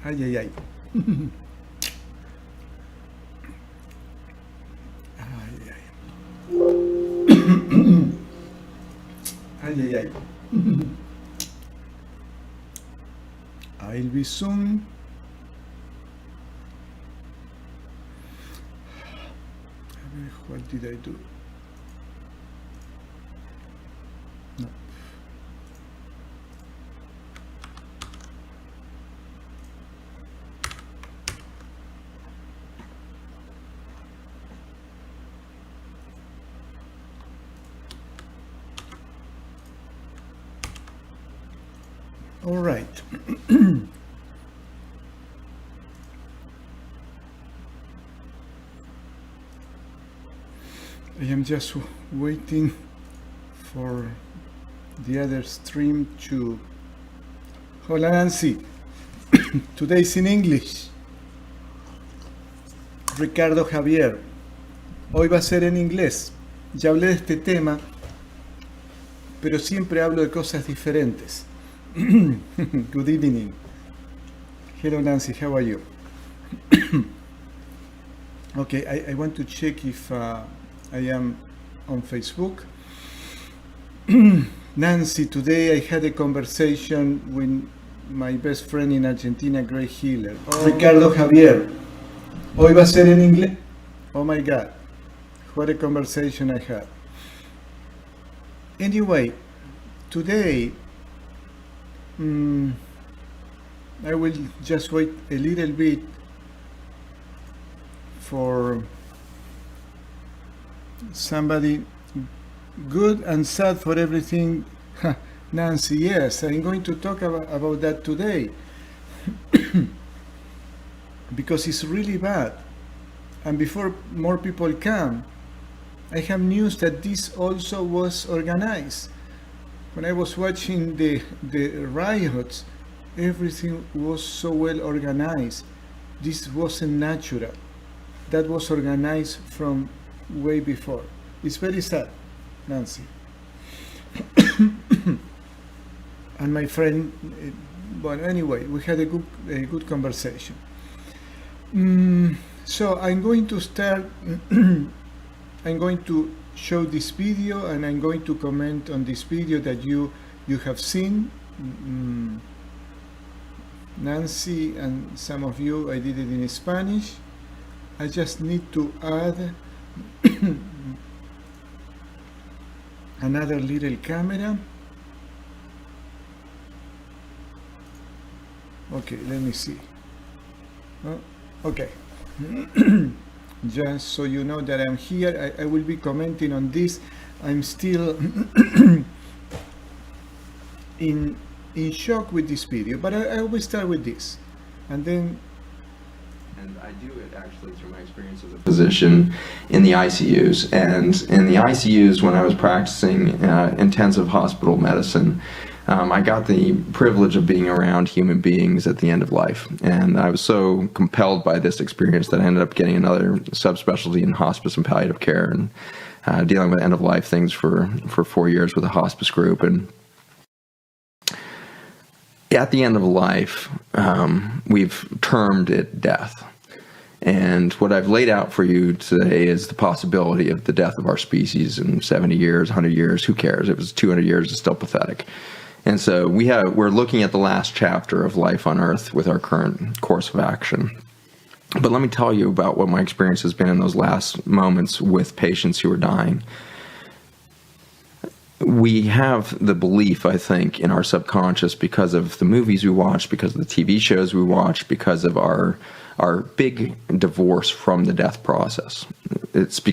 Ay, ay, ay. Ay, ay. Ay, ay, ay. I'll be soon. What did I do? No. All right. I am just waiting for the other stream to... Hola Nancy, today's in English. Ricardo Javier, hoy va a ser en inglés. Ya hablé de este tema, pero siempre hablo de cosas diferentes. Good evening. Hello Nancy, how are you? Okay, I want to check if I am on Facebook. Nancy, today I had a conversation with my best friend in Argentina, Greg Hiller. Oh. Ricardo Javier, hoy va a ser en inglés. Oh my God, what a conversation I had. Anyway, today I will just wait a little bit for somebody. Good and sad for everything. Nancy, yes, I'm going to talk about that today because it's really bad. And before more people come, I have news that this also was organized. When I was watching the riots, everything was so well organized. This wasn't natural. That was organized from way before. It's very sad, Nancy. And my friend, well, anyway, we had a good conversation. So I'm going to start. I'm going to show this video, and I'm going to comment on this video that you have seen. Nancy and some of you, I did it in Spanish. I just need to add another little camera. Okay, let me see. Oh, okay. Just so you know that I'm here, I will be commenting on this. I'm still in shock with this video, but I will start with this, and then. And I do it actually through my experience as a physician in the ICUs. And in the ICUs, when I was practicing intensive hospital medicine, I got the privilege of being around human beings at the end of life. And I was so compelled by this experience that I ended up getting another subspecialty in hospice and palliative care and dealing with end-of-life things for 4 years with a hospice group. And at the end of life, we've termed it death. And what I've laid out for you today is the possibility of the death of our species in 70 years, 100 years, who cares? If it's 200 years, it's still pathetic. And so we're looking at the last chapter of life on Earth with our current course of action. But let me tell you about what my experience has been in those last moments with patients who are dying. We have the belief, I think, in our subconscious because of the movies we watch, because of the TV shows we watch, because of our big divorce from the death process. It's because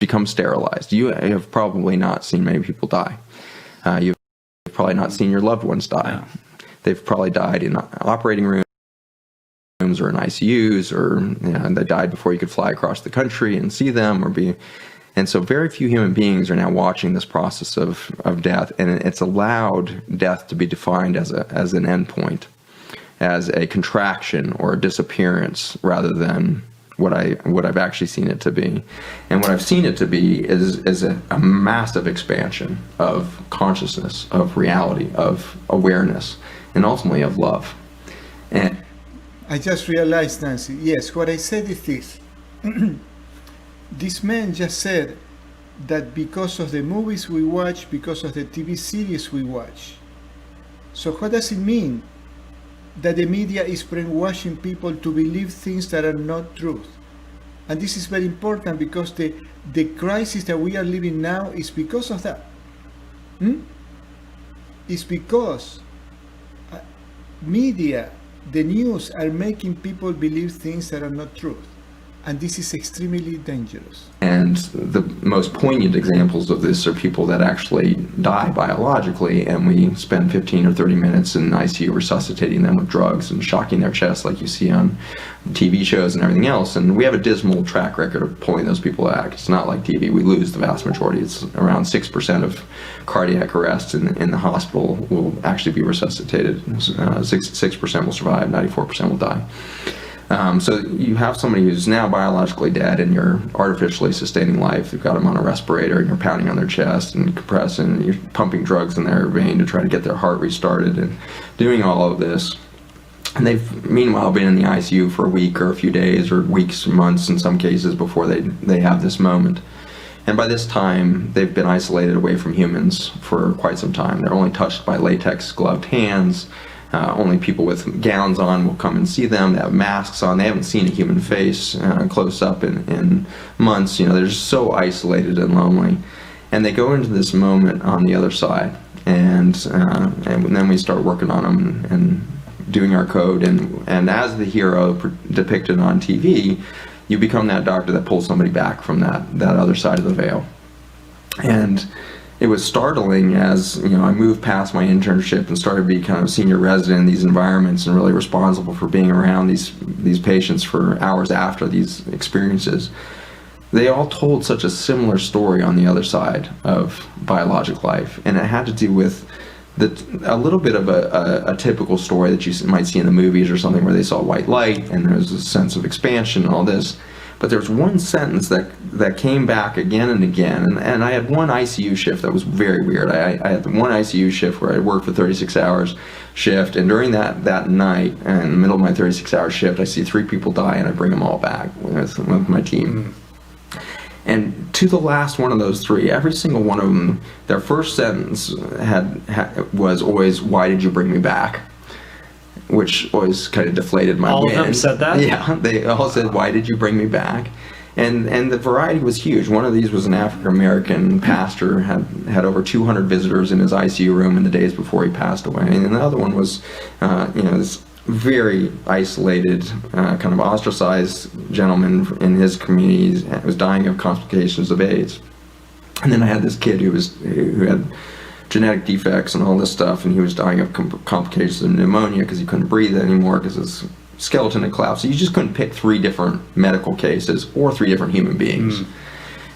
become sterilized. You have probably not seen many people die. You've probably not seen your loved ones die. No. They've probably died in operating rooms or in ICUs, or they died before you could fly across the country and see them, and so very few human beings are now watching this process of death, and it's allowed death to be defined as an endpoint, as a contraction or a disappearance, rather than what I've actually seen it to be. And what I've seen it to be is a massive expansion of consciousness, of reality, of awareness, and ultimately of love. And I just realized, Nancy, yes, what I said is this. This man just said that because of the movies we watch, because of the TV series we watch. So what does it mean? That the media is brainwashing people to believe things that are not truth. And this is very important because the crisis that we are living now is because of that. It's because media, the news, are making people believe things that are not truth. And this is extremely dangerous. And the most poignant examples of this are people that actually die biologically, and we spend 15 or 30 minutes in ICU resuscitating them with drugs and shocking their chest like you see on TV shows and everything else. And we have a dismal track record of pulling those people back. It's not like TV. We lose the vast majority. It's around 6% of cardiac arrests in the hospital will actually be resuscitated. 6% will survive, 94% will die. So you have somebody who's now biologically dead, and you're artificially sustaining life. You've got them on a respirator, and you're pounding on their chest and compressing, and you're pumping drugs in their vein to try to get their heart restarted, and doing all of this. And they've meanwhile been in the ICU for a week or a few days, or weeks, months in some cases, before they have this moment. And by this time, they've been isolated away from humans for quite some time. They're only touched by latex gloved hands. Only people with gowns on will come and see them. They have masks on. They haven't seen a human face close up in months. They're just so isolated and lonely. And they go into this moment on the other side. And then we start working on them and doing our code. And as the hero depicted on TV, you become that doctor that pulls somebody back from that other side of the veil. And it was startling as I moved past my internship and started to be kind of senior resident in these environments and really responsible for being around these patients for hours after these experiences. They all told such a similar story on the other side of biologic life, and it had to do with a little bit of a typical story that you might see in the movies or something, where they saw white light and there was a sense of expansion and all this. But there was one sentence that came back again and again, and I had one ICU shift that was very weird. I had one ICU shift where I worked for 36 hours shift, and during that night, in the middle of my 36-hour shift, I see 3 people die, and I bring them all back with my team. And to the last one of those 3, every single one of them, their first sentence was always, "Why did you bring me back?" Which always kind of deflated my wind. All of them said that? Yeah, they all said, "Why did you bring me back?" And the variety was huge. One of these was an African-American pastor, had over 200 visitors in his ICU room in the days before he passed away. And the other one was, this very isolated, kind of ostracized gentleman in his community who was dying of complications of AIDS. And then I had this kid who had genetic defects and all this stuff, and he was dying of complications of pneumonia because he couldn't breathe anymore because his skeleton had collapsed. So you just couldn't pick 3 different medical cases or 3 different human beings.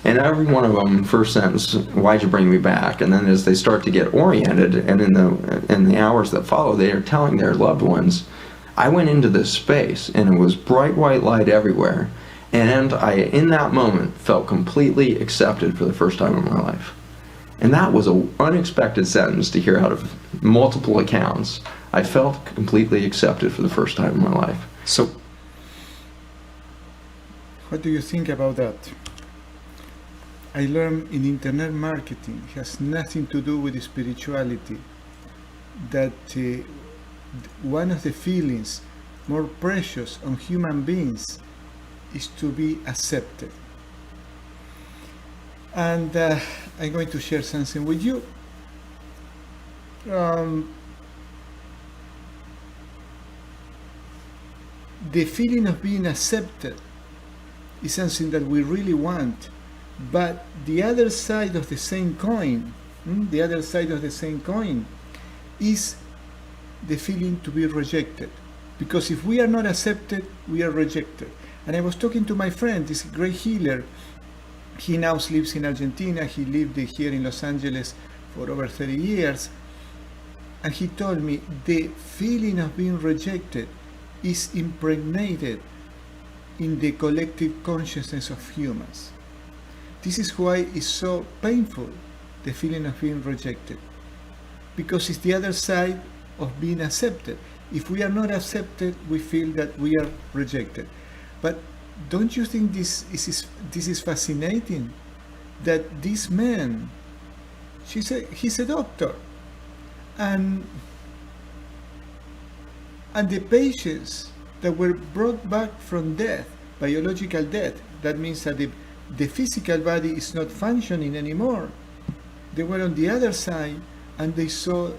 And every one of them, first sentence, "Why'd you bring me back?" And then as they start to get oriented, and in the hours that follow, they are telling their loved ones, "I went into this space and it was bright white light everywhere, and I, in that moment, felt completely accepted for the first time in my life." And that was an unexpected sentence to hear out of multiple accounts. I felt completely accepted for the first time in my life. So, What do you think about that? I learned in internet marketing, it has nothing to do with spirituality, that one of the feelings more precious on human beings is to be accepted. And I'm going to share something with you. The feeling of being accepted is something that we really want, But the other side of the same coin, the other side of the same coin is the feeling to be rejected. Because if we are not accepted, we are rejected. And I was talking to my friend, this great healer. He now lives in Argentina. He lived here in Los Angeles for over 30 years. And he told me the feeling of being rejected is impregnated in the collective consciousness of humans. This is why it's so painful, the feeling of being rejected. Because it's the other side of being accepted. If we are not accepted, we feel that we are rejected. But don't you think this is fascinating? That this man, he's a doctor, and the patients that were brought back from death, biological death, that means that the physical body is not functioning anymore. They were on the other side and they saw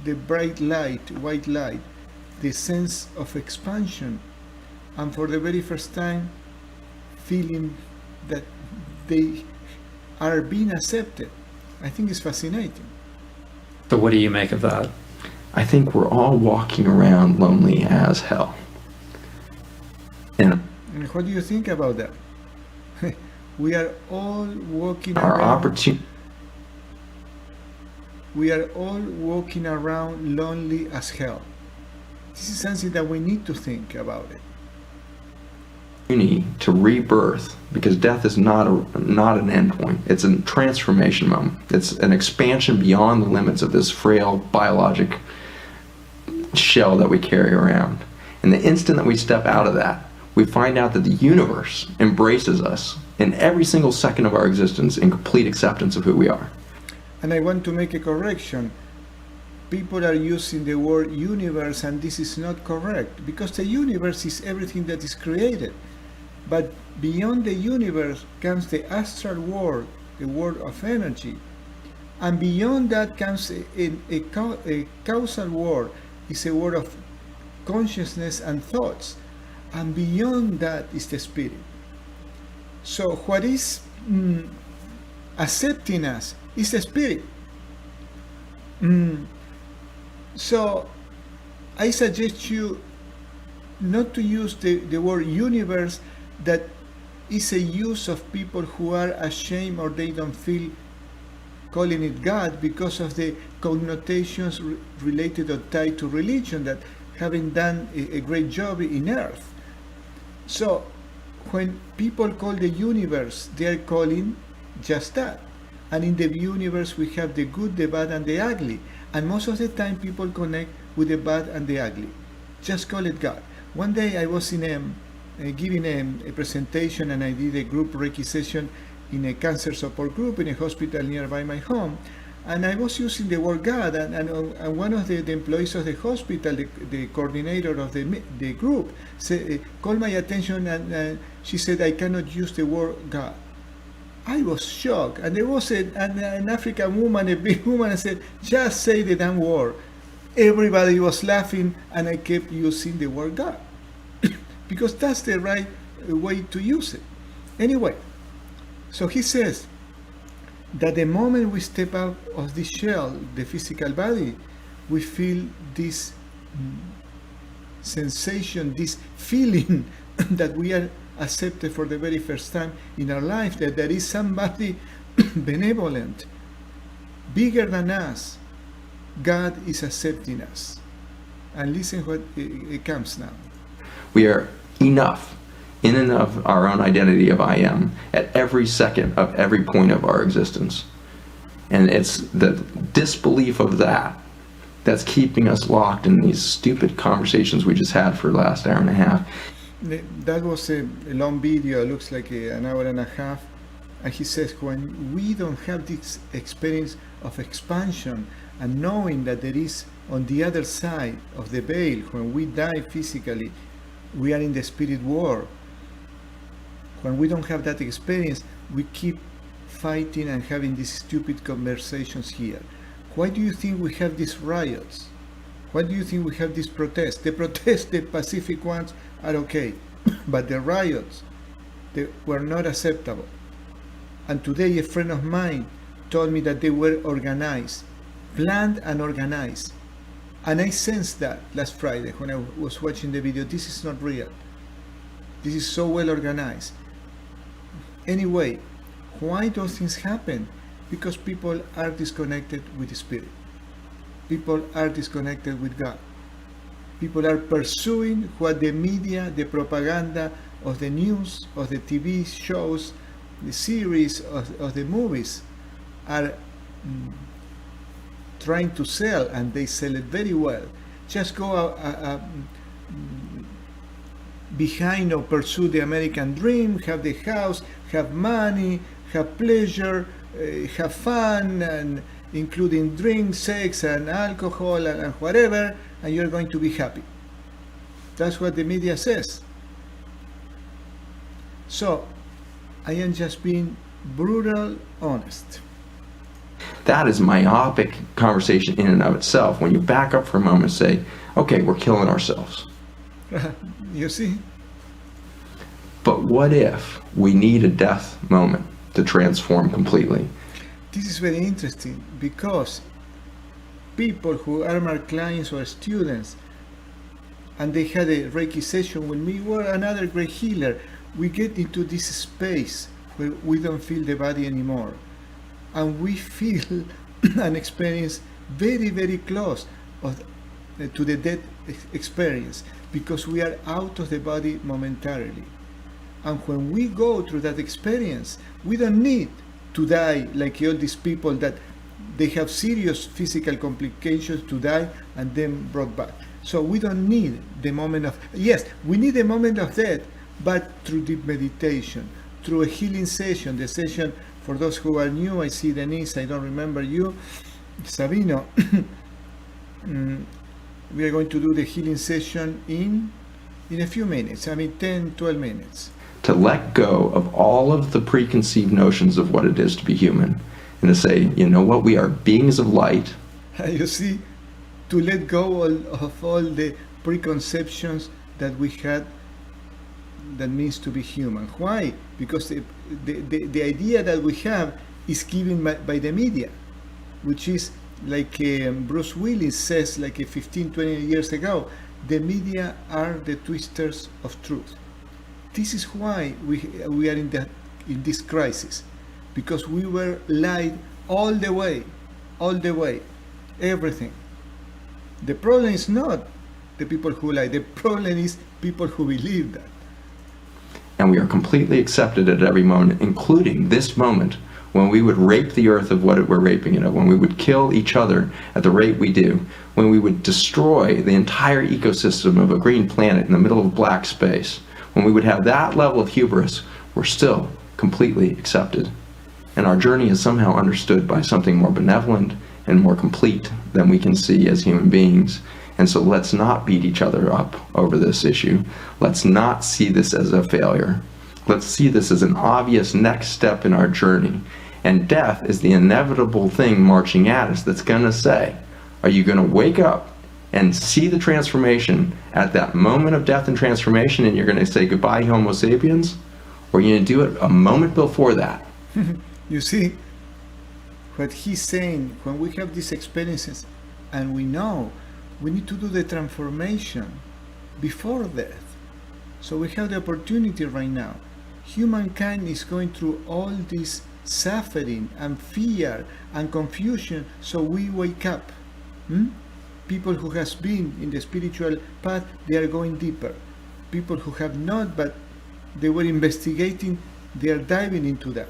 the bright light, white light, the sense of expansion, and for the very first time feeling that they are being accepted. I think it's fascinating. So what do you make of that? I think we're all walking around lonely as hell. And what do you think about that? We are all walking our around. opportunity. We are all walking around lonely as hell. This is something that we need to think about it. To rebirth, because death is not an end point. It's a transformation moment. It's an expansion beyond the limits of this frail biologic shell that we carry around. And the instant that we step out of that, we find out that the universe embraces us in every single second of our existence in complete acceptance of who we are. And I want to make a correction. People are using the word universe, and this is not correct, because the universe is everything that is created. But beyond the universe comes the astral world, the world of energy. And beyond that comes a causal world, is a world of consciousness and thoughts. And beyond that is the spirit. So what is accepting us is the spirit. So I suggest you not to use the word universe. That is a use of people who are ashamed or they don't feel calling it God because of the connotations related or tied to religion that haven't done a great job in earth. So when people call the universe, they are calling just that. And in the universe we have the good, the bad, and the ugly. And most of the time people connect with the bad and the ugly. Just call it God. One day I was in giving a presentation, and I did a group Reiki session in a cancer support group in a hospital nearby my home. And I was using the word God, and one of the employees of the hospital, the coordinator of the group, called my attention, and she said, I cannot use the word God. I was shocked, and there was an African woman, a big woman, and said, just say the damn word. Everybody was laughing, and I kept using the word God. Because that's the right way to use it. Anyway, so he says that the moment we step out of this shell, the physical body, we feel this sensation, this feeling that we are accepted for the very first time in our life, that there is somebody benevolent, bigger than us. God is accepting us. And listen what it comes now. We are enough in and of our own identity of I am at every second of every point of our existence. And it's the disbelief of that that's keeping us locked in these stupid conversations we just had for the last hour and a half. That was a long video, it looks like an hour and a half. And he says, when we don't have this experience of expansion and knowing that there is on the other side of the veil, when we die physically, we are in the spirit world. When we don't have that experience, we keep fighting and having these stupid conversations here. Why do you think we have these riots? Why do you think we have these protests? The protests, the Pacific ones, are okay, but the riots, they were not acceptable. And today a friend of mine told me that they were organized, planned and organized. And I sensed that last Friday when I was watching the video. This is not real. This is so well organized. Anyway, why those things happen? Because people are disconnected with the Spirit. People are disconnected with God. People are pursuing what the media, the propaganda of the news, of the TV shows, the series, of the movies are trying to sell, and they sell it very well. Just go behind or pursue the American dream, have the house, have money, have pleasure, have fun, and including drink, sex, and alcohol, and whatever, and you're going to be happy. That's what the media says. So, I am just being brutal honest. That is myopic conversation in and of itself. When you back up for a moment and say, okay, we're killing ourselves. You see? But what if we need a death moment to transform completely? This is very interesting because people who are my clients or students and they had a Reiki session with me or another great healer, we get into this space where we don't feel the body anymore. And we feel and experience very, very close to the death experience because we are out of the body momentarily. And when we go through that experience, we don't need to die like all these people that they have serious physical complications to die and then brought back. So we don't need the moment of, yes, we need the moment of death, but through deep meditation, through a healing session, the session for those who are new. I see Denise, I don't remember you, Sabino. We are going to do the healing session in a few minutes, 10, 12 minutes. To let go of all of the preconceived notions of what it is to be human and to say, you know what, we are beings of light. You see, to let go of all the preconceptions that we had that means to be human. Why? Because the idea that we have is given by the media, which is like Bruce Willis says like 15, 20 years ago, the media are the twisters of truth. This is why we are in this crisis, because we were lied all the way, everything. The problem is not the people who lie, the problem is people who believe that. And we are completely accepted at every moment, including this moment when we would rape the earth of what we're raping it of, when we would kill each other at the rate we do, when we would destroy the entire ecosystem of a green planet in the middle of black space, when we would have that level of hubris, we're still completely accepted. And our journey is somehow understood by something more benevolent and more complete than we can see as human beings. And so let's not beat each other up over this issue. Let's not see this as a failure. Let's see this as an obvious next step in our journey. And death is the inevitable thing marching at us that's going to say, are you going to wake up and see the transformation at that moment of death and transformation, and you're going to say goodbye, Homo sapiens? Or are you going to do it a moment before that? You see, what he's saying, when we have these experiences and we know we need to do the transformation before death. So we have the opportunity right now. Humankind is going through all this suffering and fear and confusion, so we wake up. People who has been in the spiritual path, they are going deeper. People who have not, but they were investigating, they are diving into that.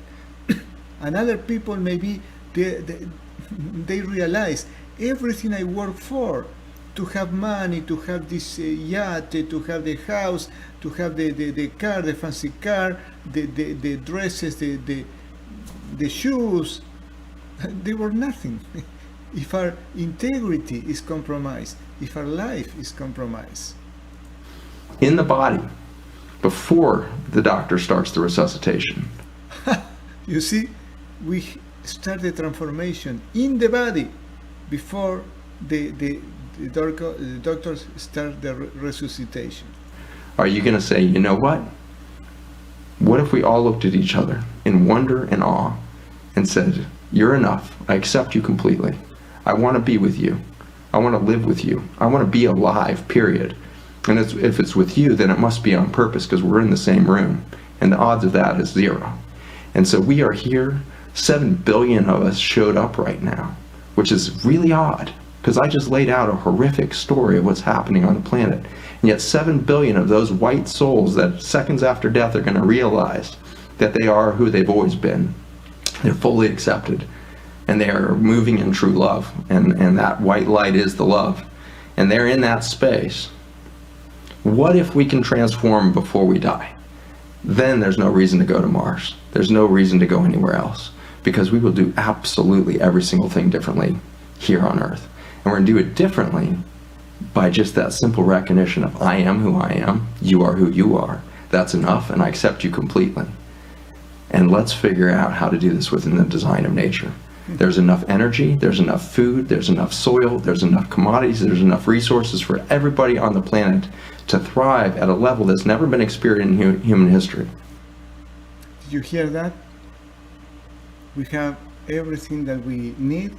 And other people maybe they realize everything I work for, to have money, to have this yacht, to have the house, to have the car, the fancy car, the dresses, the shoes, they were nothing. If our integrity is compromised, if our life is compromised. In the body, before the doctor starts the resuscitation. You see, we start the transformation in the body before the doctors start the resuscitation. Are you going to say, you know what? What if we all looked at each other in wonder and awe and said, you're enough. I accept you completely. I want to be with you. I want to live with you. I want to be alive, period. And if it's with you, then it must be on purpose because we're in the same room. And the odds of that is 0. And so we are here. 7 billion of us showed up right now, which is really odd because I just laid out a horrific story of what's happening on the planet. And yet 7 billion of those white souls that seconds after death are going to realize that they are who they've always been. They're fully accepted. And they are moving in true love. And that white light is the love. And they're in that space. What if we can transform before we die? Then there's no reason to go to Mars. There's no reason to go anywhere else. Because we will do absolutely every single thing differently here on Earth. And we're going to do it differently by just that simple recognition of I am who I am, you are who you are. That's enough, and I accept you completely. And let's figure out how to do this within the design of nature. There's enough energy, there's enough food, there's enough soil, there's enough commodities, there's enough resources for everybody on the planet to thrive at a level that's never been experienced in human history. Did you hear that? We have everything that we need,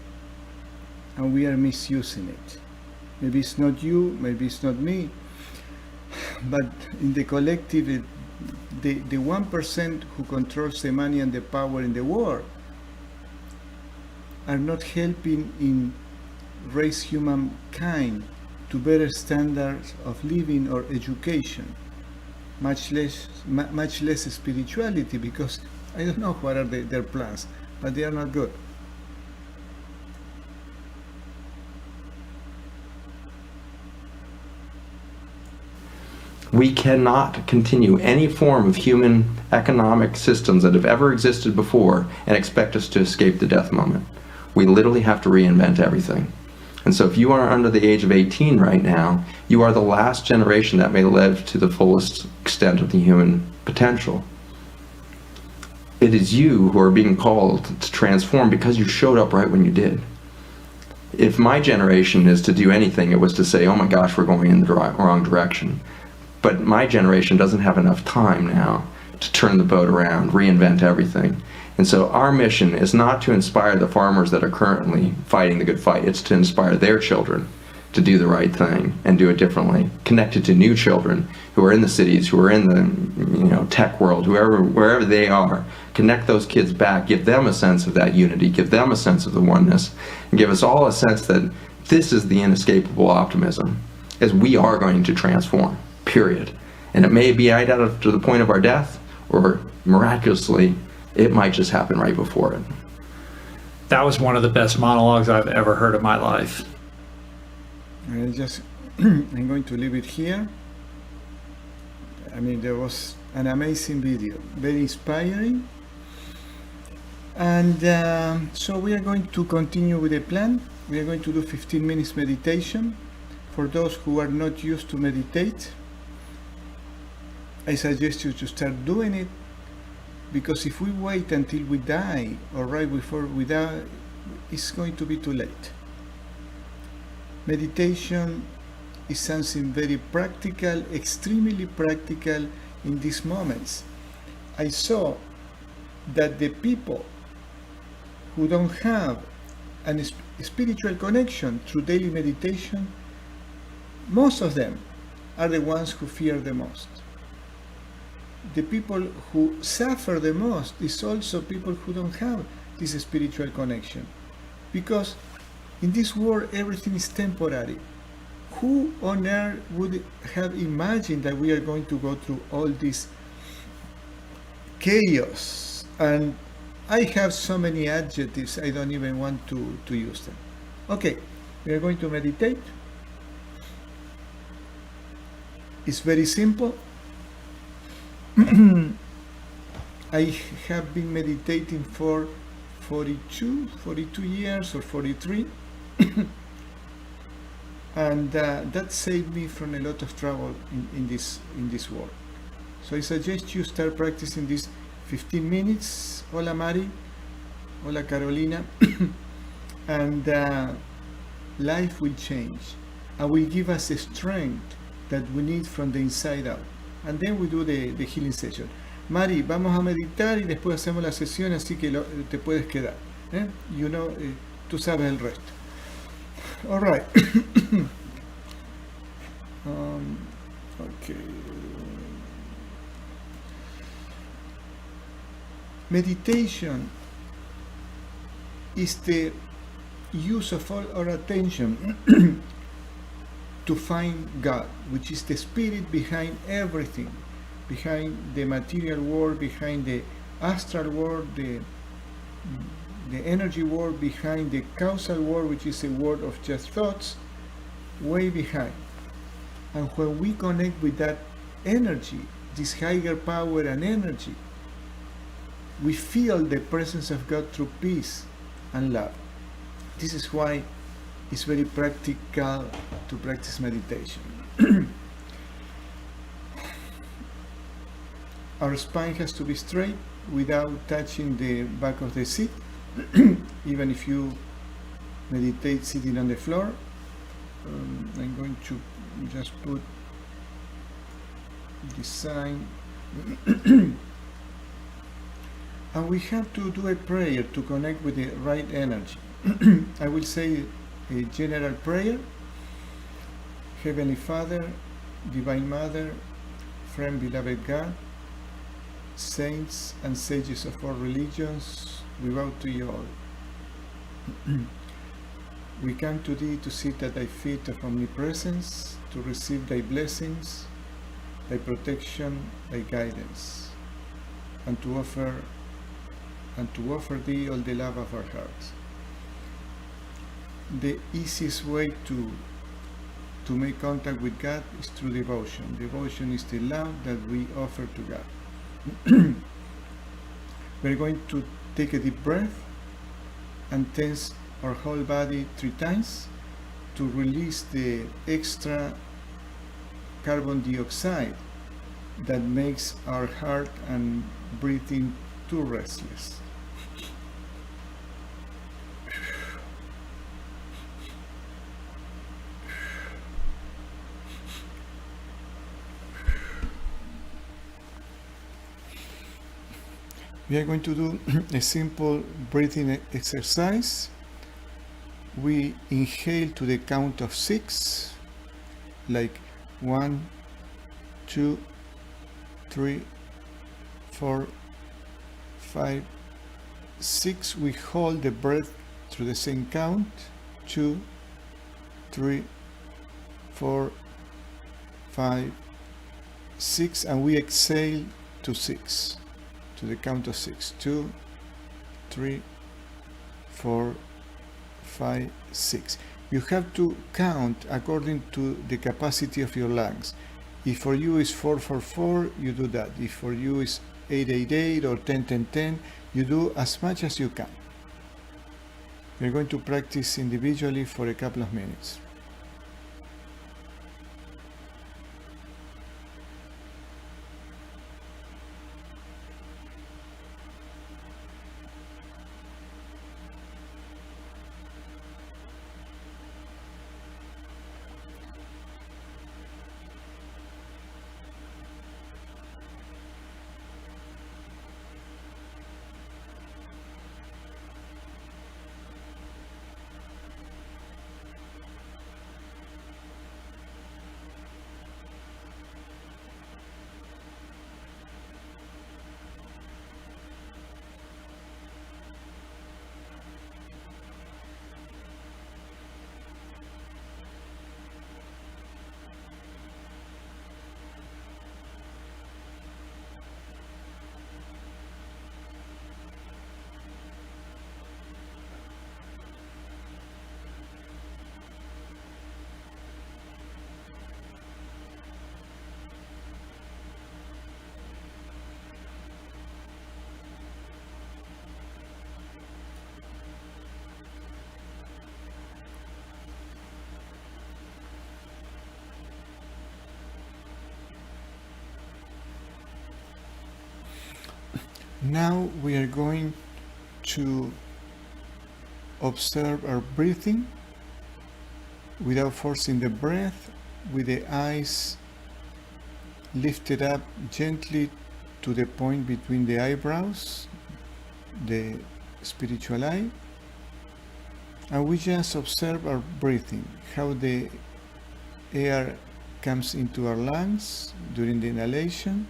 and we are misusing it. Maybe it's not you, maybe it's not me, but in the collective, the 1% who controls the money and the power in the world are not helping in raise humankind to better standards of living or education, much less spirituality, because I don't know what are their plans, but they are not good. We cannot continue any form of human economic systems that have ever existed before and expect us to escape the death moment. We literally have to reinvent everything. And so if you are under the age of 18 right now, you are the last generation that may live to the fullest extent of the human potential. It is you who are being called to transform because you showed up right when you did. If my generation is to do anything, it was to say, oh my gosh, we're going in the wrong direction. But my generation doesn't have enough time now to turn the boat around, reinvent everything. And so our mission is not to inspire the farmers that are currently fighting the good fight. It's to inspire their children to do the right thing and do it differently, connected to new children who are in the cities, who are in the tech world, wherever they are. Connect those kids back, give them a sense of that unity, give them a sense of the oneness, and give us all a sense that this is the inescapable optimism, as we are going to transform. Period. And it may be right out to the point of our death, or miraculously, it might just happen right before it. That was one of the best monologues I've ever heard in my life. I'm going to leave it here. I mean, there was an amazing video, very inspiring. And so we are going to continue with the plan. We are going to do 15 minutes meditation. For those who are not used to meditate, I suggest you to start doing it, because if we wait until we die or right before we die, it's going to be too late. Meditation is something very practical, extremely practical in these moments. I saw that the people who don't have a spiritual connection through daily meditation, most of them are the ones who fear the most. The people who suffer the most is also people who don't have this spiritual connection, because in this world everything is temporary. Who on earth would have imagined that we are going to go through all this chaos? And I have so many adjectives, I don't even want to use them. Okay, we are going to meditate. It's very simple. I have been meditating for 42 years or 43 and that saved me from a lot of trouble in this world. So I suggest you start practicing this 15 minutes. Hola Mari, hola Carolina. And life will change and will give us a strength that we need from the inside out. And then we do the healing session. Mari, vamos a meditar y después hacemos la sesión, así que te puedes quedar. Tú sabes el resto. All right. Okay. Meditation is the use of all our attention to find God, which is the spirit behind everything, behind the material world, behind the astral world, the energy world, behind the causal world, which is a world of just thoughts, way behind. And when we connect with that energy, this higher power and energy, we feel the presence of God through peace and love. This is why it's very practical to practice meditation. Our spine has to be straight without touching the back of the seat. Even if you meditate sitting on the floor, I'm going to just put this sign. And we have to do a prayer to connect with the right energy. I will say a general prayer. Heavenly Father, Divine Mother, friend, beloved God, saints and sages of all religions, we bow to you all. We come to thee to sit at thy feet of omnipresence, to receive thy blessings, thy protection, thy guidance, and to offer thee all the love of our hearts. The easiest way to make contact with God is through devotion. Devotion is the love that we offer to God. We're going to take a deep breath and tense our whole body 3 times to release the extra carbon dioxide that makes our heart and breathing too restless. We are going to do a simple breathing exercise. We inhale to the count of 6, like 1, 2, 3, 4, 5, 6. We hold the breath through the same count, 2, 3, 4, 5, 6, and we exhale to 6. To the count of 6. 2, 3, 4, 5, 6. You have to count according to the capacity of your lungs. If for you is 4-4-4, you do that. If for you is 8-8-8 or 10-10-10, you do as much as you can. We're going to practice individually for a couple of minutes. Now we are going to observe our breathing without forcing the breath, with the eyes lifted up gently to the point between the eyebrows, the spiritual eye, and we just observe our breathing, how the air comes into our lungs during the inhalation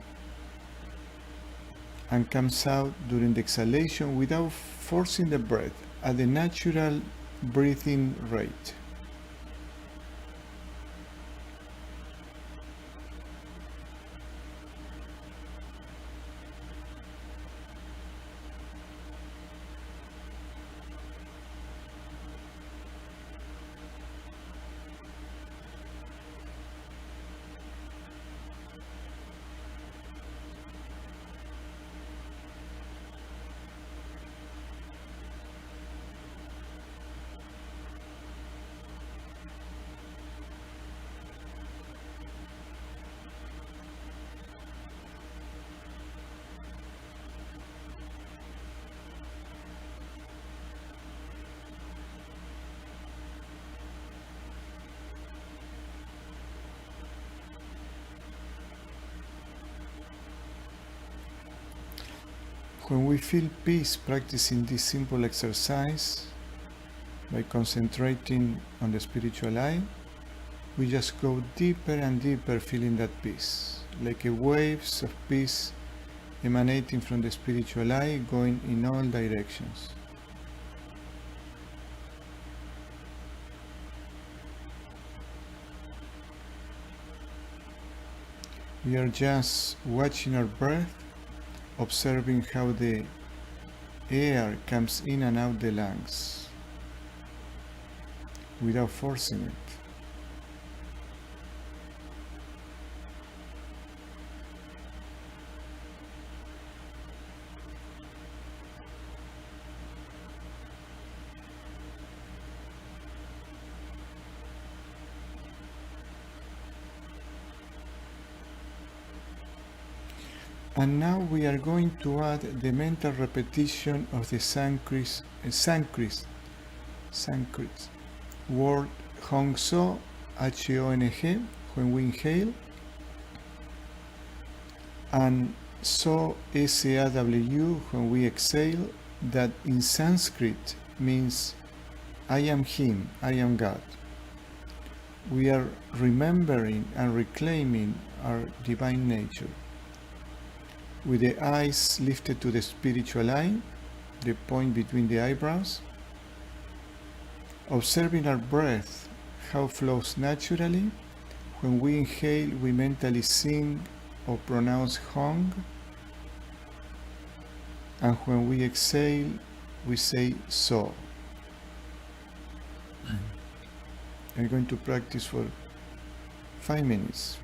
and comes out during the exhalation without forcing the breath at the natural breathing rate. When we feel peace practicing this simple exercise, by concentrating on the spiritual eye, we just go deeper and deeper feeling that peace, like a waves of peace emanating from the spiritual eye going in all directions. We are just watching our breath, observing how the air comes in and out the lungs without forcing it. And now we are going to add the mental repetition of the Sanskrit word Hong So, H-O-N-G, when we inhale, and So, S-A-W, when we exhale, that in Sanskrit means I am Him, I am God. We are remembering and reclaiming our divine nature. With the eyes lifted to the spiritual eye, the point between the eyebrows, observing our breath, how it flows naturally. When we inhale, we mentally sing or pronounce Hong, and when we exhale, we say So. I'm going to practice for 5 minutes.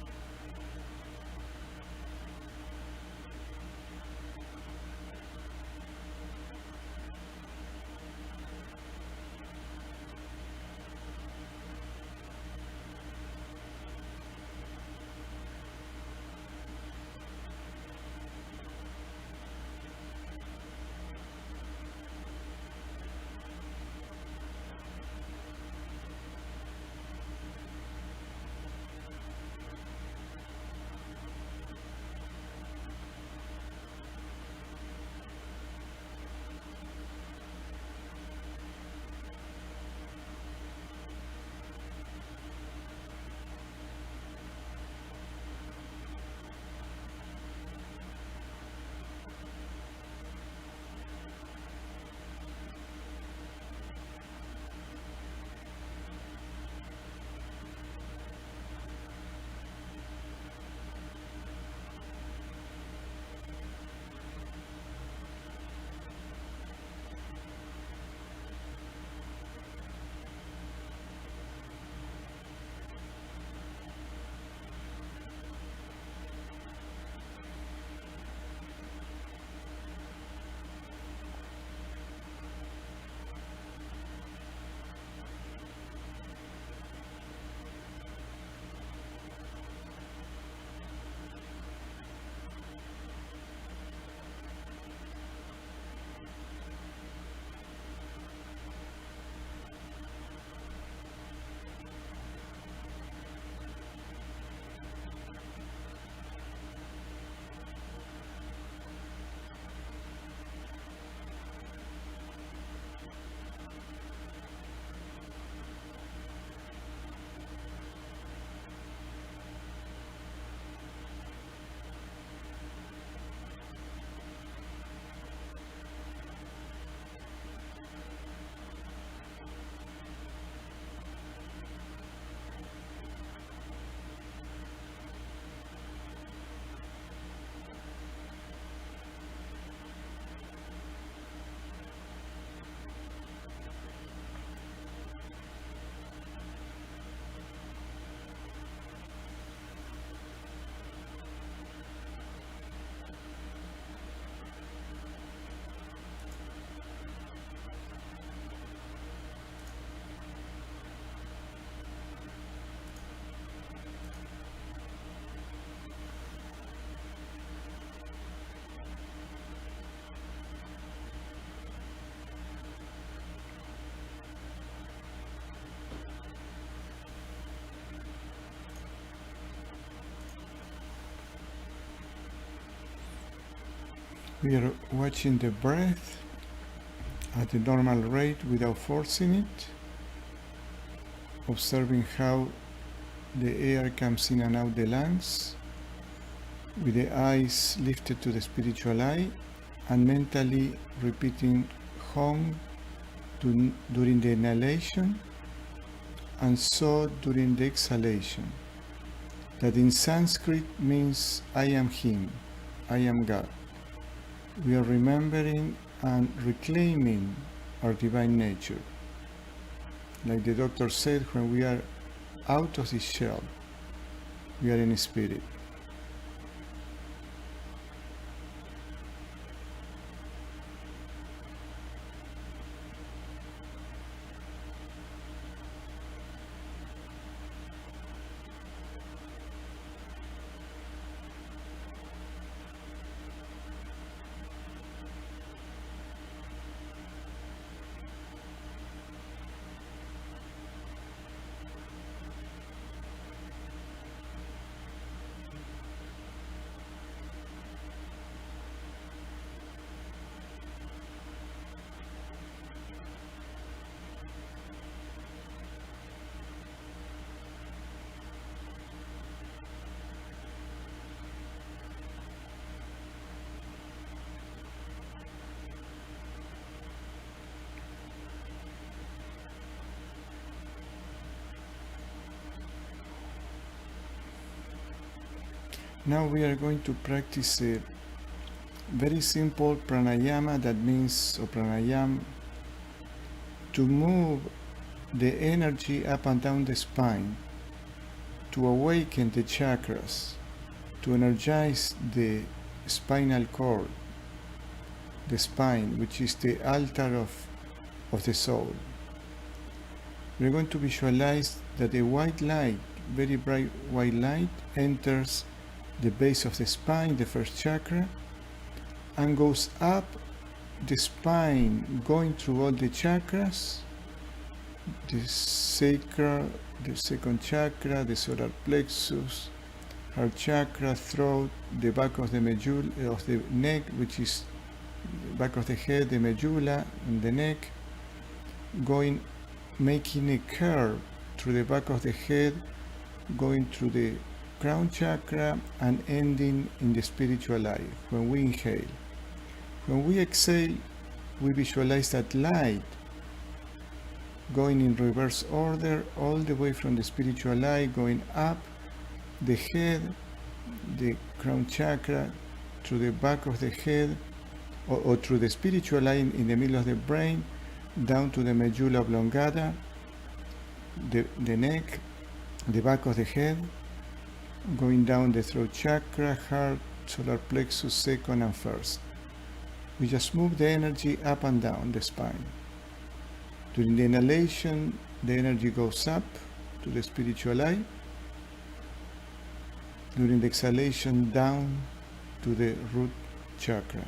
We are watching the breath at the normal rate without forcing it, observing how the air comes in and out the lungs, with the eyes lifted to the spiritual eye, and mentally repeating Hong during the inhalation and So during the exhalation. That in Sanskrit means I am Him, I am God. We are remembering and reclaiming our divine nature. Like the doctor said, when we are out of this shell, we are in spirit. Now we are going to practice a very simple pranayama, that means, or pranayam, to move the energy up and down the spine, to awaken the chakras, to energize the spinal cord, the spine, which is the altar of the soul. We're going to visualize that a white light, very bright white light, enters the base of the spine, the first chakra, and goes up the spine, going through all the chakras, the sacral, the second chakra, the solar plexus, heart chakra, throat, the back of the medulla, of the neck, which is the back of the head, the medulla, and the neck, going, making a curve through the back of the head, going through the crown chakra and ending in the spiritual eye when we inhale. When we exhale, we visualize that light going in reverse order all the way from the spiritual eye, going up the head, the crown chakra, through the back of the head, or through the spiritual eye in the middle of the brain, down to the medulla oblongata, the neck, the back of the head, going down the throat chakra, heart, solar plexus, second and first. We just move the energy up and down the spine. During the inhalation, the energy goes up to the spiritual eye. During the exhalation, down to the root chakra.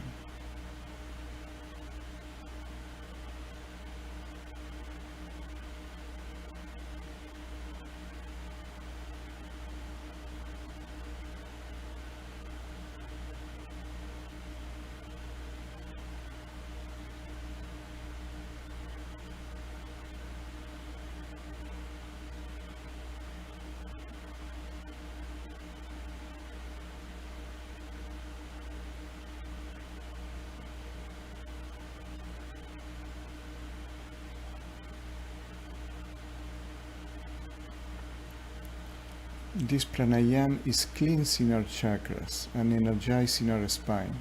This pranayam is cleansing our chakras and energizing our spine.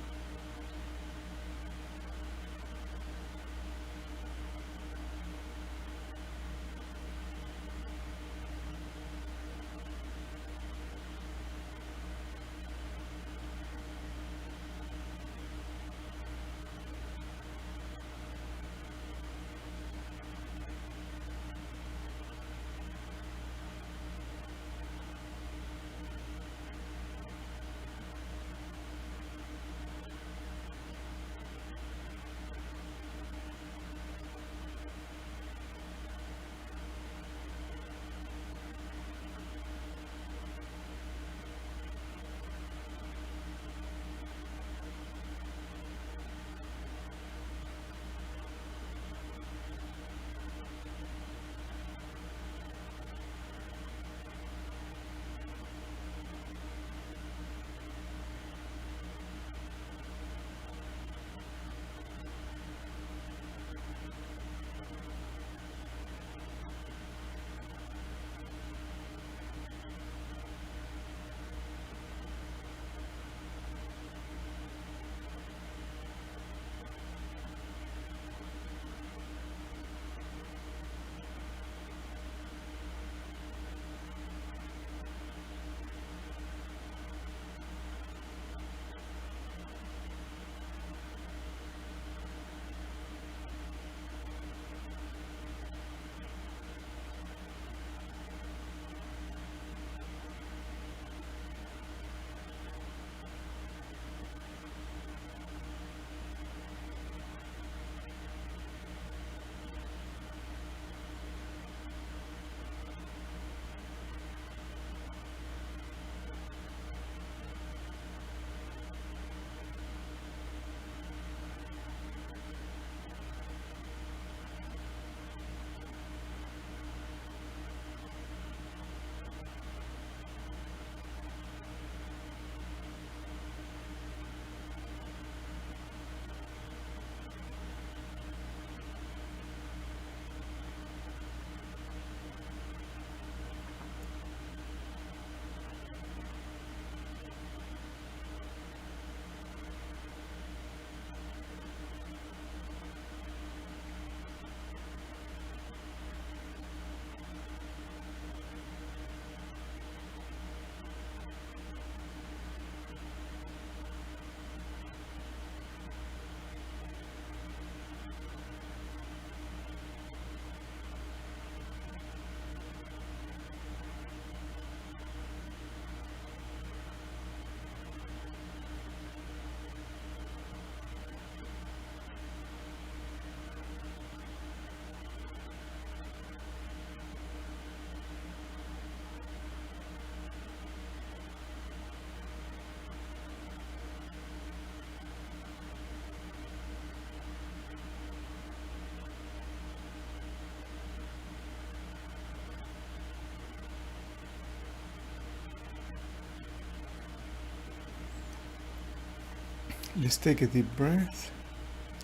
Let's take a deep breath,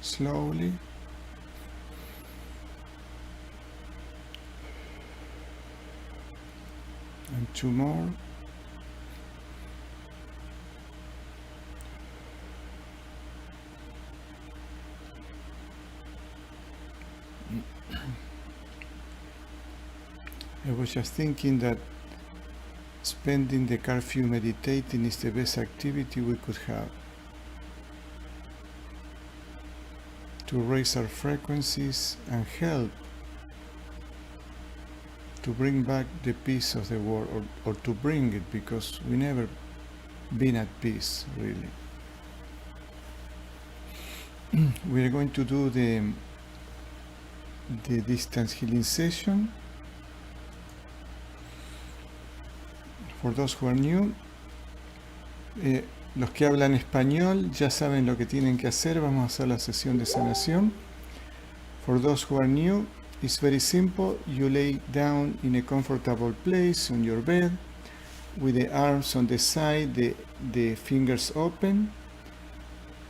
slowly. And two more. I was just thinking that spending the curfew meditating is the best activity we could have to raise our frequencies and help to bring back the peace of the world, or to bring it, because we never been at peace, really. We are going to do the distance healing session. For those who are new, los que hablan español ya saben lo que tienen que hacer. Vamos a hacer la sesión de sanación. For those who are new, it's very simple. You lay down in a comfortable place on your bed with the arms on the side, the fingers open,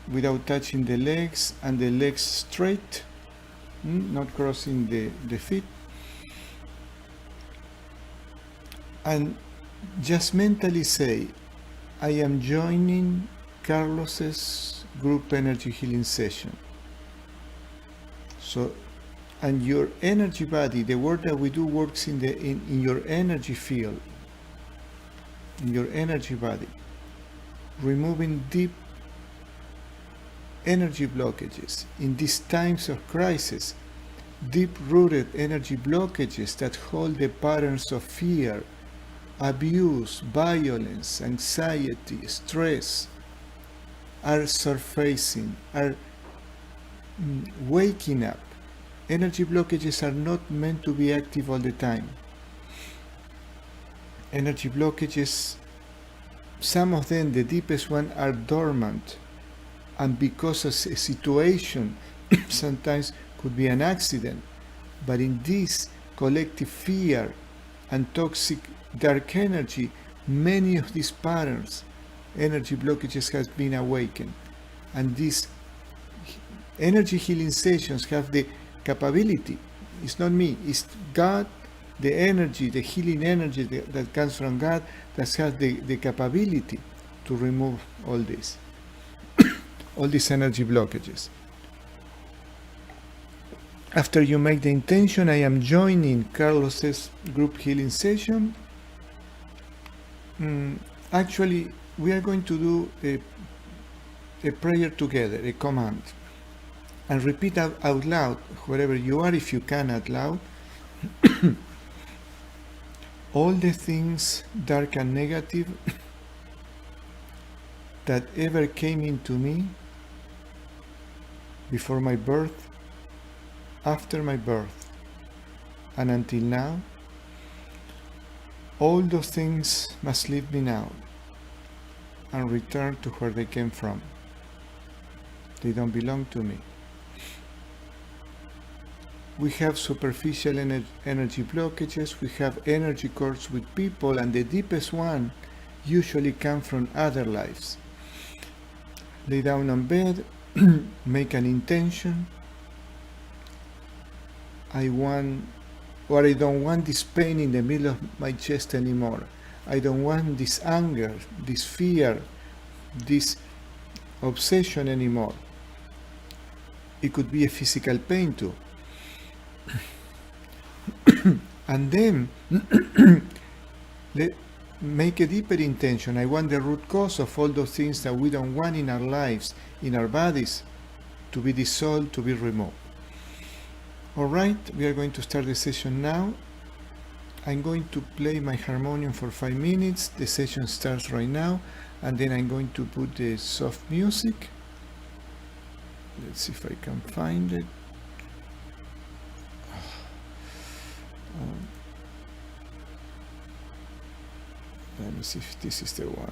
without touching the legs, and the legs straight, not crossing the feet. And just mentally say, I am joining Carlos's group energy healing session. So, and your energy body, the work that we do works in your energy field, in your energy body, removing deep energy blockages in these times of crisis, deep-rooted energy blockages that hold the patterns of fear, abuse, violence, anxiety, stress, are surfacing, are waking up. Energy blockages are not meant to be active all the time. Energy blockages, some of them, the deepest ones, are dormant, and because of a situation, sometimes could be an accident, but in this collective fear and toxic dark energy, many of these patterns, energy blockages, has been awakened. And these energy healing sessions have the capability, it's not me, it's God, the energy, the healing energy that comes from God, that has the capability to remove all this, all these energy blockages. After you make the intention, I am joining Carlos's group healing session. Actually, we are going to do a prayer together, a command, and repeat out loud, wherever you are, if you can out loud, all the things dark and negative that ever came into me before my birth, after my birth, and until now, all those things must leave me now and return to where they came from. They don't belong to me. We have superficial energy blockages, we have energy cords with people, and the deepest one usually come from other lives. Lay down on bed, make an intention. I don't want this pain in the middle of my chest anymore. I don't want this anger, this fear, this obsession anymore. It could be a physical pain too. And then make a deeper intention. I want the root cause of all those things that we don't want in our lives, in our bodies, to be dissolved, to be removed. All right, we are going to start the session now. I'm going to play my harmonium for 5 minutes. The session starts right now, and then I'm going to put the soft music. Let's see if I can find it. Let me see if this is the one.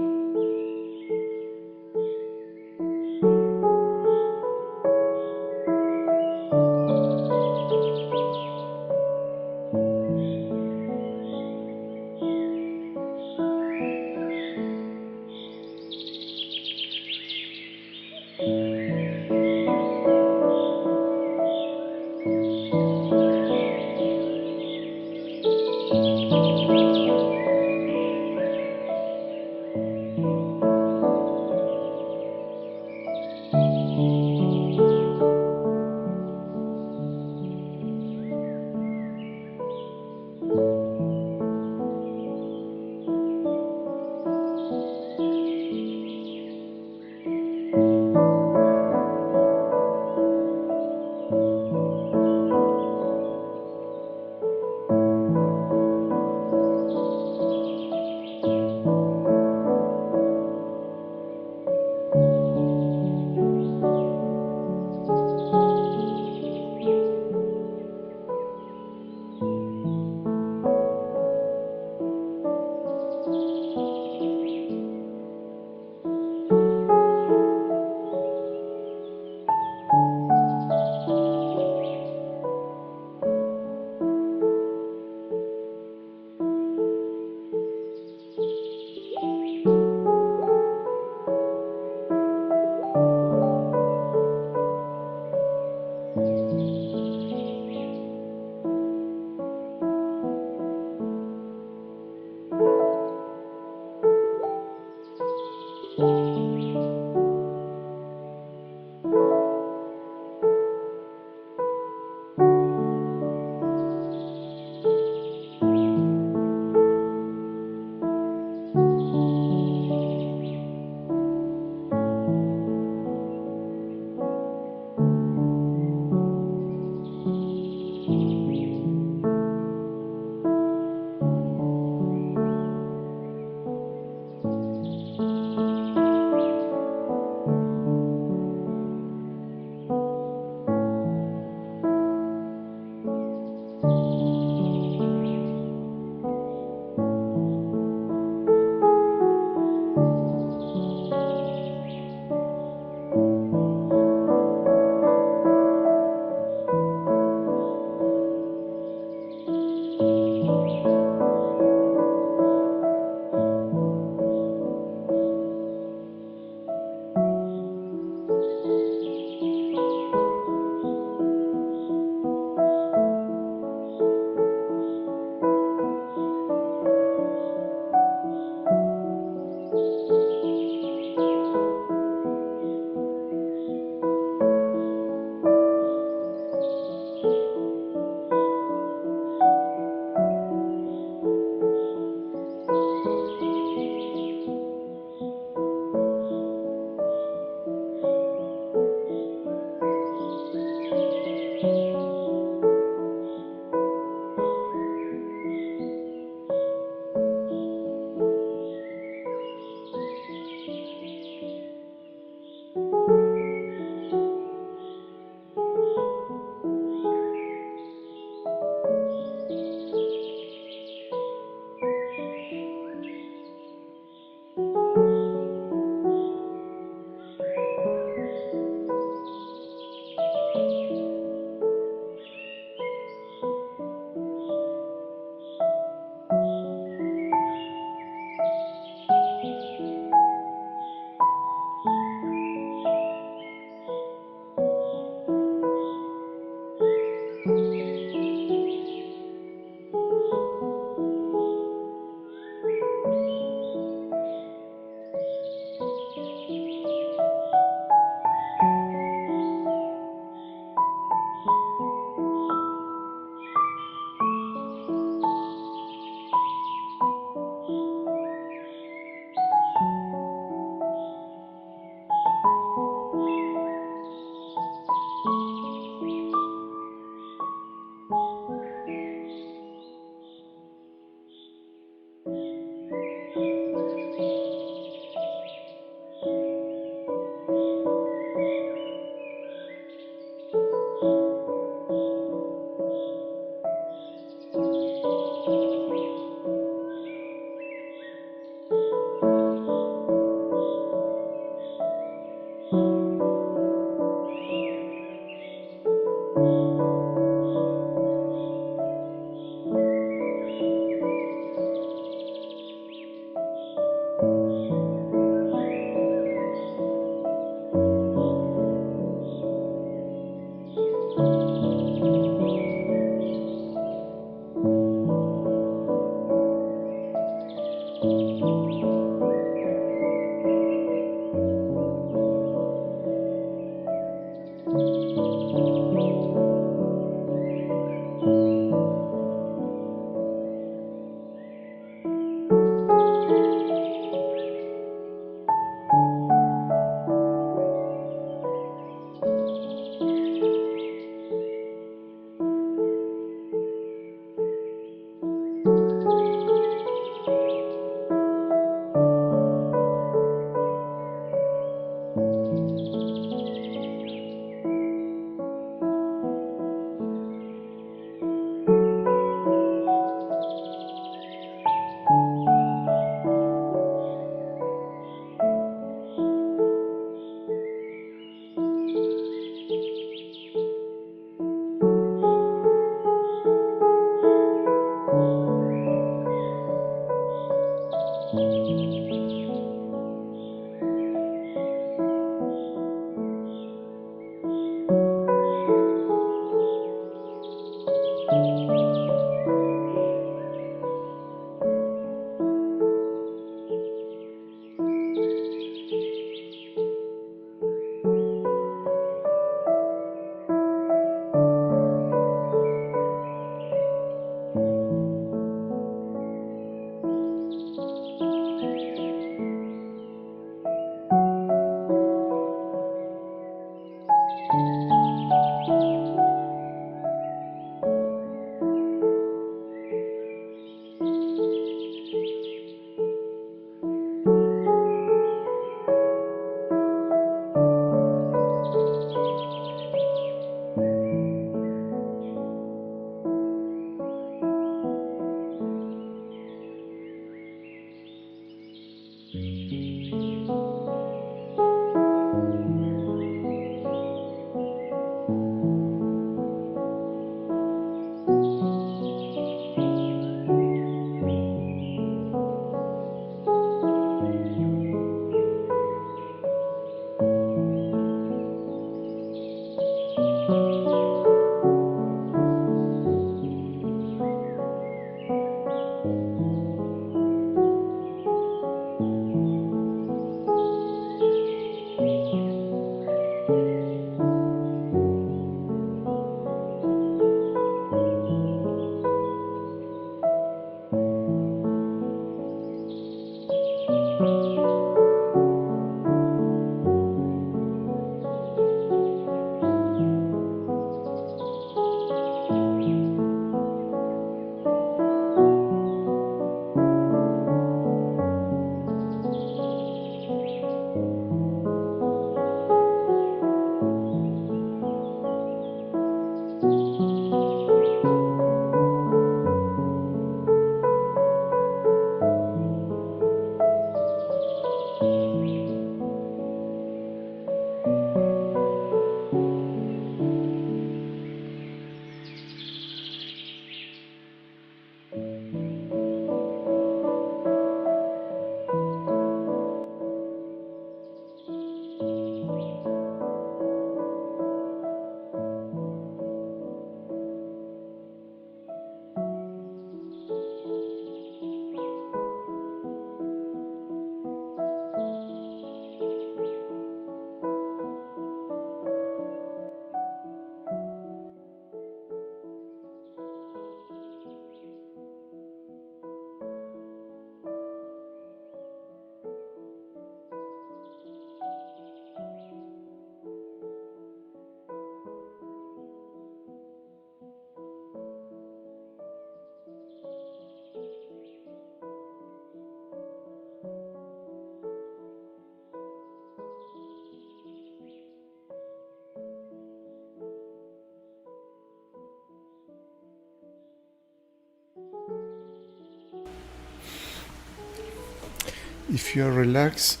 If you are relaxed,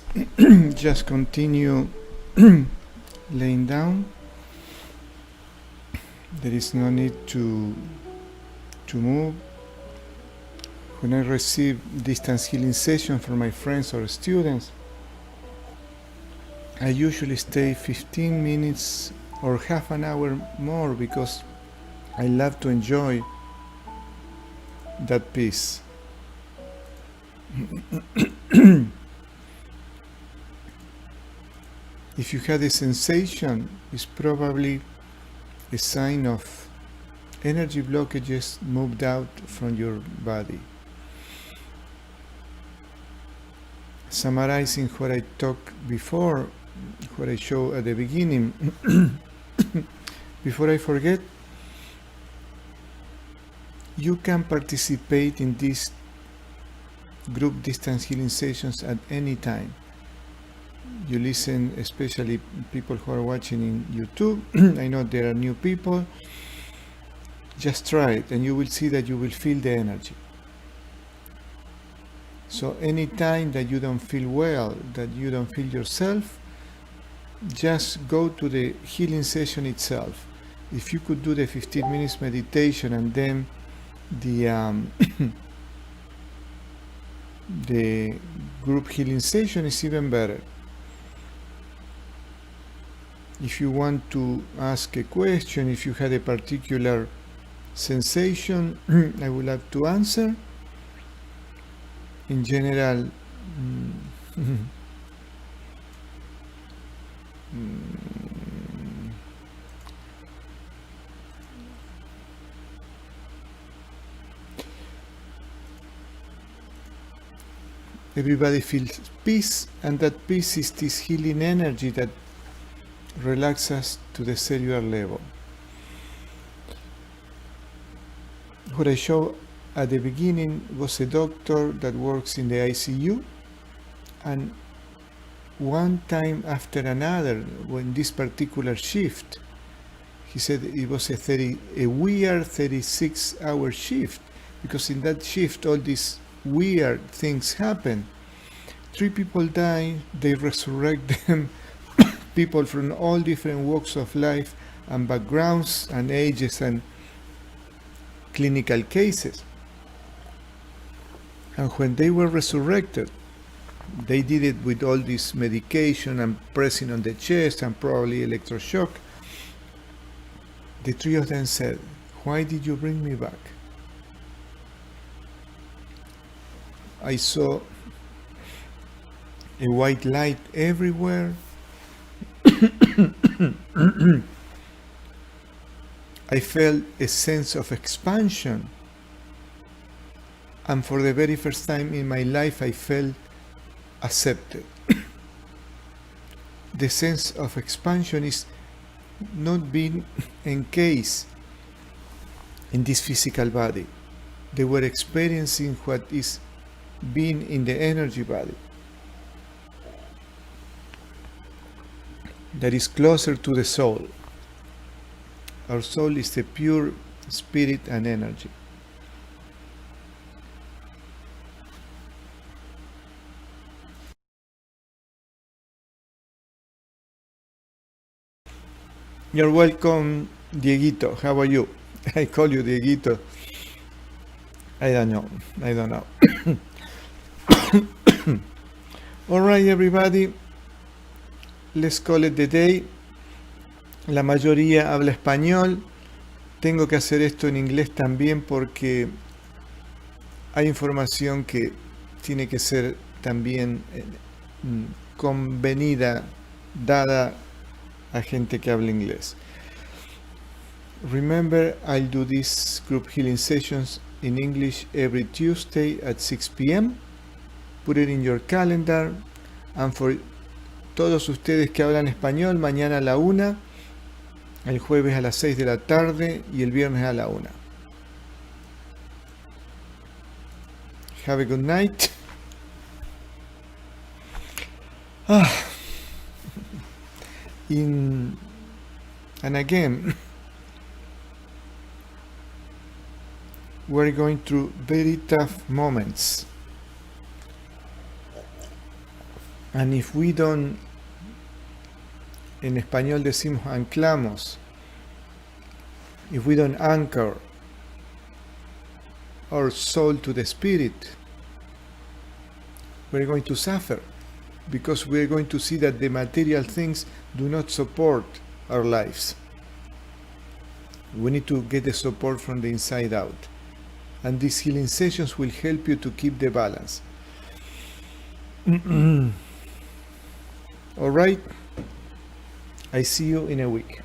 just continue laying down. There is no need to move. When I receive distance healing sessions from my friends or students, I usually stay 15 minutes or half an hour more because I love to enjoy that peace. If you had a sensation, it's probably a sign of energy blockages moved out from your body. Summarizing what I talked before, what I showed at the beginning, before I forget, you can participate in these group distance healing sessions at any time. You listen, especially people who are watching in YouTube. I know there are new people. Just try it and you will see that you will feel the energy. So anytime that you don't feel well, that you don't feel yourself, just go to the healing session itself. If you could do the 15 minutes meditation and then the the group healing session is even better. If you want to ask a question, if you had a particular sensation, I would love to answer. In general, everybody feels peace, and that peace is this healing energy that relaxes us to the cellular level. What I showed at the beginning was a doctor that works in the ICU, and one time after another, when this particular shift, he said it was a weird 36-hour shift, because in that shift all these weird things happen. 3 people die, they resurrect them, people from all different walks of life and backgrounds and ages and clinical cases. And when they were resurrected, they did it with all this medication and pressing on the chest and probably electroshock. The 3 of them said, "Why did you bring me back?" I saw a white light everywhere. I felt a sense of expansion. And for the very first time in my life, I felt accepted. The sense of expansion is not being encased in this physical body. They were experiencing what is being in the energy body, that is closer to the soul. Our soul is the pure spirit and energy. You're welcome, Dieguito. How are you? I call you Dieguito. I don't know. All right, everybody. Let's call it the day. La mayoría habla español. Tengo que hacer esto en inglés también porque hay información que tiene que ser también convenida, dada a gente que habla inglés. Remember, I'll do these group healing sessions in English every Tuesday at 6 p.m. Put it in your calendar. And for todos ustedes que hablan español, mañana a la 1, el jueves a las 6 de la tarde y el viernes a la 1. Have a good night. And again, we're going through very tough moments. And if we don't, en español decimos anclamos, if we don't anchor our soul to the spirit, we're going to suffer, because we're going to see that the material things do not support our lives. We need to get the support from the inside out. And these healing sessions will help you to keep the balance. All right? I see you in a week.